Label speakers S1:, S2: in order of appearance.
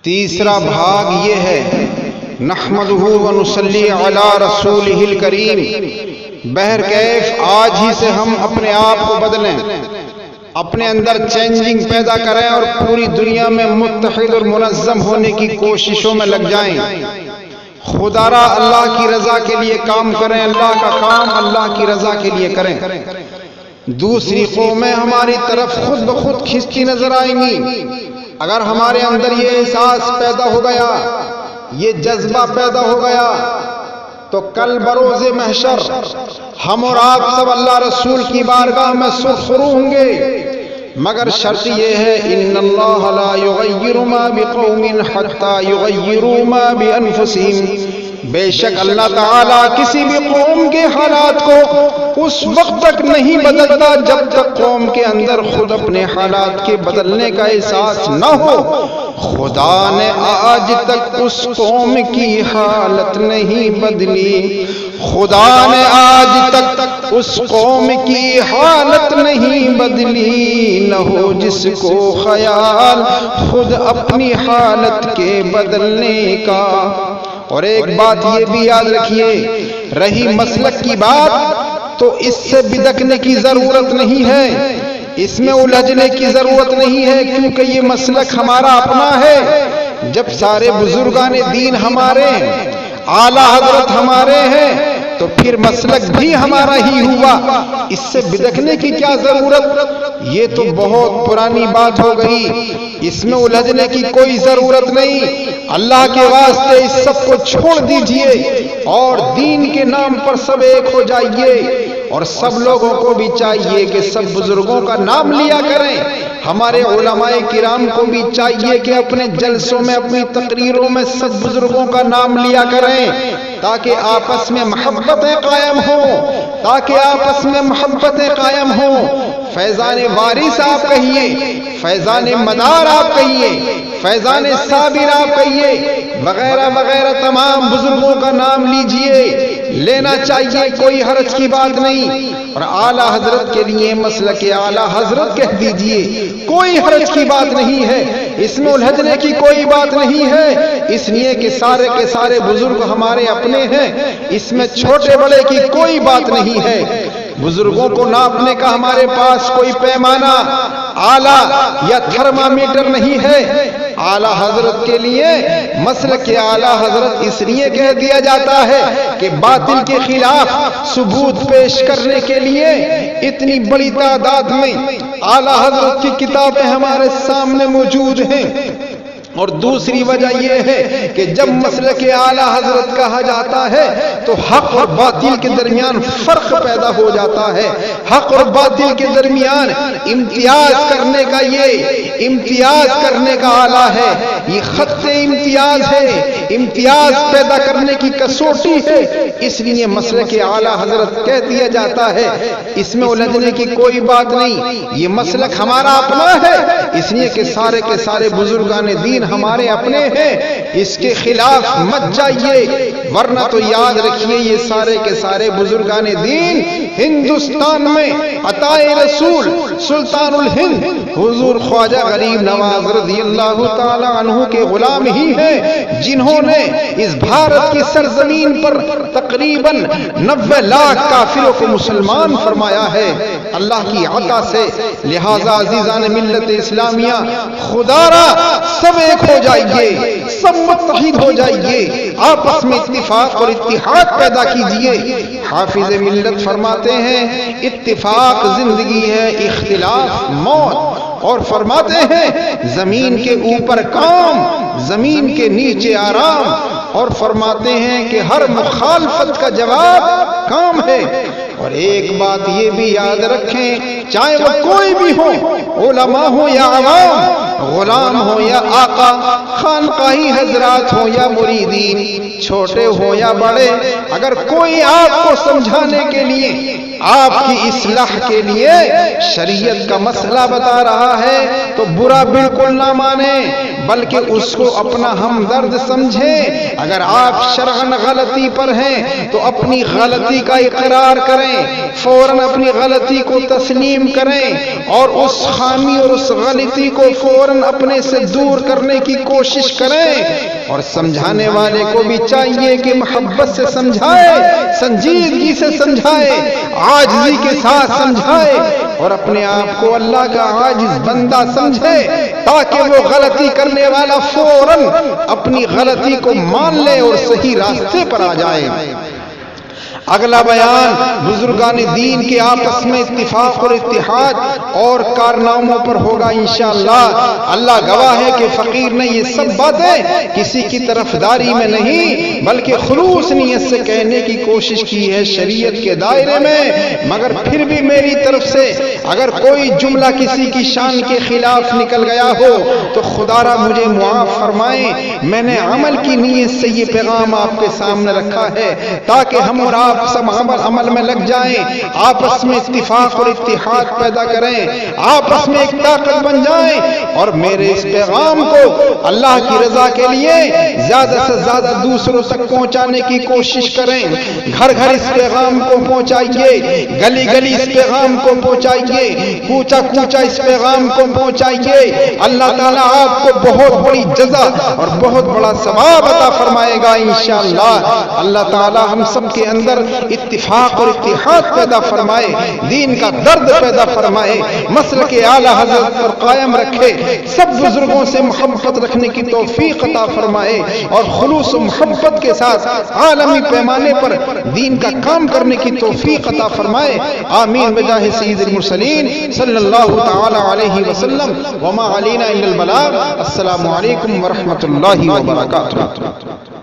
S1: تیسرا بھاگ یہ ہے نحمدہ ونصلی علی رسولہ الکریم۔ بہرکیف آج ہی سے ہم اپنے آپ کو بدلیں، اپنے اندر چینجنگ پیدا کریں اور پوری دنیا میں متحد اور منظم ہونے کی کوششوں میں لگ جائیں۔ خدا را اللہ کی رضا کے لیے کام کریں، اللہ کا کام اللہ کی رضا کے لیے کریں۔ دوسری قومیں ہماری طرف خود بخود کھنچتی نظر آئیں گی اگر ہمارے اندر یہ احساس پیدا ہو گیا، یہ جذبہ پیدا ہو گیا، تو کل بروز محشر ہم اور آپ سب اللہ رسول کی بارگاہ میں سرخرو ہوں گے، مگر شرط یہ ہے ان اللہ لا یغیر ما بقوم حتی یغیروا ما بانفسہم۔ بے شک اللہ تعالیٰ کسی بھی قوم کے حالات کو اس وقت تک نہیں بدلتا جب تک قوم کے اندر خود اپنے حالات کے بدلنے کا احساس نہ ہو۔ خدا نے آج تک اس قوم کی حالت نہیں بدلی، خدا نے آج تک اس قوم کی حالت نہیں بدلی، نہ ہو جس کو خیال خود اپنی حالت کے بدلنے کا۔ اور ایک بات یہ بھی یاد رکھیے، رہی مسلک کی بات تو اس سے بدکنے کی ضرورت نہیں ہے، اس میں الجھنے کی ضرورت نہیں ہے، کیونکہ یہ مسلک ہمارا اپنا ہے۔ جب سارے بزرگان دین ہمارے ہیں، اعلیٰ حضرت ہمارے ہیں، تو پھر مسلک بھی ہمارا ہی ہوا، اس سے بدکنے کی کیا ضرورت؟ یہ تو بہت پرانی بات ہو گئی، اس میں الجھنے کی کوئی ضرورت نہیں۔ اللہ کے واسطے اس سب کو چھوڑ دیجئے اور دین کے نام پر سب ایک ہو جائیے، اور سب لوگوں کو بھی چاہیے کہ سب بزرگوں کا نام لیا کریں۔ ہمارے علماء کرام کو بھی چاہیے کہ اپنے جلسوں میں، اپنی تقریروں میں سب بزرگوں کا نام لیا کریں، تاکہ آپس میں محبتیں قائم ہوں، تاکہ آپس میں محبتیں قائم ہوں۔ فیضان وارث آپ کہیے، فیضان مدار آپ کہیے، فیضان صابر آپ کہیے، وغیرہ وغیرہ تمام بزرگوں کا نام لیجئے، لینا چاہیے، کوئی حرج کی بات نہیں۔ اور اعلیٰ حضرت کے لیے مسلک اعلیٰ حضرت کہہ دیجئے، کوئی حرج کی بات نہیں ہے، اس میں الجھنے کی کوئی بات نہیں ہے، اس لیے کہ سارے کے سارے بزرگ ہمارے اپنے ہیں، اس میں چھوٹے بڑے کی کوئی بات نہیں ہے۔ بزرگوں کو ناپنے کا ہمارے پاس کوئی پیمانہ، آلہ یا تھرمامیٹر نہیں ہے۔ اعلیٰ حضرت کے لیے مسلک اعلیٰ حضرت اس لیے کہہ دیا جاتا ہے کہ باطل کے خلاف ثبوت پیش کرنے کے لیے اتنی بڑی تعداد میں اعلیٰ حضرت کی کتابیں ہمارے سامنے موجود ہیں۔ اور دوسری وجہ یہ ہے کہ جب مسلک اعلیٰ حضرت کہا جاتا ہے تو حق اور باطل کے درمیان فرق پیدا ہو جاتا ہے، حق اور باطل کے درمیان امتیاز کرنے کا، یہ امتیاز کرنے کا آلہ ہے، یہ خط امتیاز ہے، امتیاز پیدا کرنے کی کسوٹی ہے، اس لیے مسلک اعلیٰ حضرت کہہ دیا جاتا ہے۔ اس میں الجھنے کی کوئی بات نہیں، یہ مسلک ہمارا اپنا ہے، اس لیے کہ سارے کے سارے بزرگان دین ہمارے اپنے ہیں، اس کے خلاف مت جائیے، ورنہ تو یاد رکھیے یہ سارے کے سارے بزرگان دین ہندوستان میں عطائے رسول سلطان الہند حضور خواجہ غریب نواز رضی اللہ تعالی عنہ کے غلام ہی ہیں، جنہوں نے اس بھارت کی سرزمین پر تقریباً 90 لاکھ کافروں کو مسلمان فرمایا ہے اللہ کی عطا سے۔ لہذا عزیزان ملت اسلامیہ، خدا را سب ایک ہو جائیے، سب متحد ہو جائیے، آپس میں اتفاق اور اتحاد پیدا کیجئے۔ حافظ ملت فرماتے ہیں اتفاق زندگی ہے، اختلاف موت، اور فرماتے ہیں زمین کے اوپر کام، زمین کے نیچے آرام، اور فرماتے ہیں کہ ہر مخالفت کا جواب کام ہے۔ اور ایک بات یہ بھی یاد رکھیں، چاہے وہ کوئی بھی ہو، علماء ہو یا عوام، غلام ہو یا آقا، خانقاہی حضرات ہو یا مریدین، چھوٹے ہو یا بڑے، اگر کوئی آپ کو سمجھانے کے لیے، آپ کی اصلاح کے لیے شریعت کا مسئلہ بتا رہا ہے تو برا بالکل نہ مانیں، بلکہ اس کو اپنا ہمدرد سمجھیں۔ اگر آپ شرعاً غلطی پر ہیں تو اپنی غلطی کا اقرار کریں، فوراً اپنی غلطی کو تسلیم کریں اور اس خامی اور اس غلطی کو فوراً اپنے سے دور کرنے کی کوشش کریں۔ اور سمجھانے والے کو بھی چاہیے کہ محبت سے سمجھائے، سنجیدگی سے سمجھائے، عاجزی کے ساتھ سمجھائے اور اپنے آپ کو اللہ کا عاجز بندہ سمجھے، تاکہ وہ غلطی کرنے والا فوراً اپنی غلطی کو مان لے اور صحیح راستے پر آ جائے۔ اگلا بیان بزرگان دین کے آپس میں اتفاق اور اتحاد اور کارناموں پر ہوگا انشاءاللہ۔ اللہ گواہ ہے کہ فقیر نے یہ سب باتیں کسی کی طرفداری میں نہیں بلکہ خلوص نیت سے کہنے کی کوشش کی ہے شریعت کے دائرے میں، مگر پھر بھی میری طرف سے اگر کوئی جملہ کسی کی شان کے خلاف نکل گیا ہو تو خدا را مجھے معاف فرمائیں۔ میں نے عمل کی نیت سے یہ پیغام آپ کے سامنے رکھا ہے تاکہ ہم اور آپ سب عمل میں لگ جائیں، آپس میں اتفاق اور اتحاد پیدا کریں، آپس میں ایک طاقت بن جائیں اور میرے اس پیغام کو اللہ کی رضا کے لیے زیادہ سے زیادہ دوسروں تک پہنچانے کی کوشش کریں۔ گھر گھر اس پیغام کو پہنچائیے، گلی گلی اس پیغام کو پہنچائیے، کوچہ کوچہ اس پیغام کو پہنچائیے۔ اللہ تعالیٰ آپ کو بہت بڑی جزا اور بہت بڑا ثواب عطا فرمائے گا انشاءاللہ۔ اللہ تعالیٰ ہم سب کے اندر اتفاق اور اتحاد پیدا فرمائے، دین کا درد پیدا فرمائے، مسلک اعلیٰ حضرت پر قائم رکھے، سب بزرگوں سے محبت رکھنے کی توفیق عطا فرمائے اور خلوص و محبت کے ساتھ عالمی پیمانے پر دین کا کام کرنے کی توفیق عطا فرمائے۔ آمین بجاہ سید المرسلین صلی اللہ تعالی علیہ وسلم۔ وما علینا الا البلاغ۔ السلام علیکم ورحمۃ اللہ وبرکاتہ۔